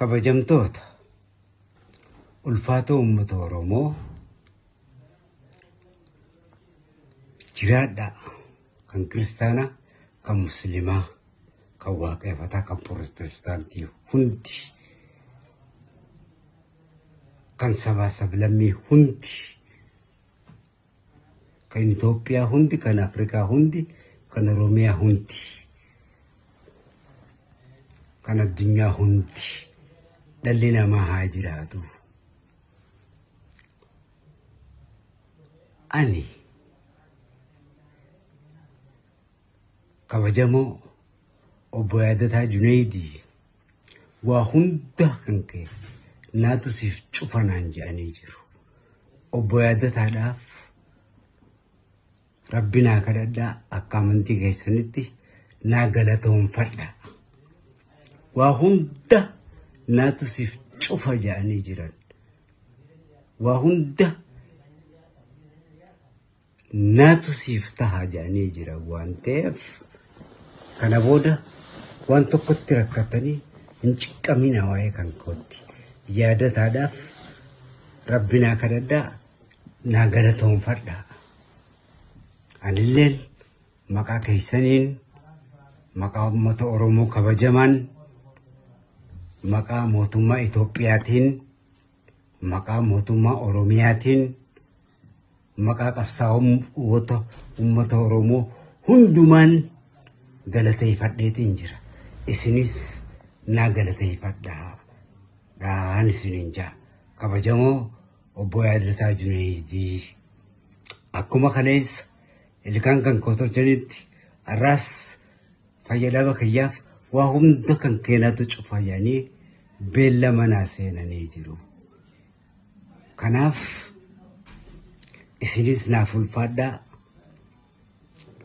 kabajamtoota ulfaatoo uummata Oromoo jiraadhaa kan kiristaanaa kan musliimaa kan waaqeffataa kan pirootestaantii hundi kan sabaa sablammii hundi kan Itoophiyaa hundi kan Afrikaa hundi kan Oromiyaa hundi kan addunyaa hundi dhalli namaa haa jiraatu. Ani kabajamoo obbo Yaadataa Junaydii waa hunda kan ka'e naatu siif cufanaan jedhanii jiru. Obbo Yaadataadhaaf Rabbi naa kadhadhaa akka amantii keessanitti naa galatoomfadhaa. Waa hunda naatu siif cufa jedhanii jiran. Waa hunda naatu siif taha jedhanii jiran waan ta'eef kana booda waan tokkotti rakkatanii hin ciqqamina waa'ee kan kootti. Yaadataadhaaf Rabbi naa kadhadhaa naa galatoomfadhaa. Anilleen maqaa keessaniin maqaa uummata Oromoo kabajamaan maqaa mootummaa Itoophiyaatiin maqaa mootummaa Oromiyaatiin maqaa qabsaa'ota uummata Oromoo hundumaan galateeffadheetiin jira. Isinis naa galateeffadhaa. Dhaan isiniin jaa kabajamoo obbo Yaadataa Junaydii akkuma kaleessa ilkaan kan kootolchanitti arraas fayyadama kiyyaaf waa hunda kan keenatu cufa jedhanii beellama naa seenanii jiru. Kanaaf isinis naaf ulfaadhaa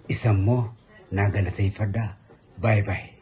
isammoo naa galateeffadhaa. Bye bye.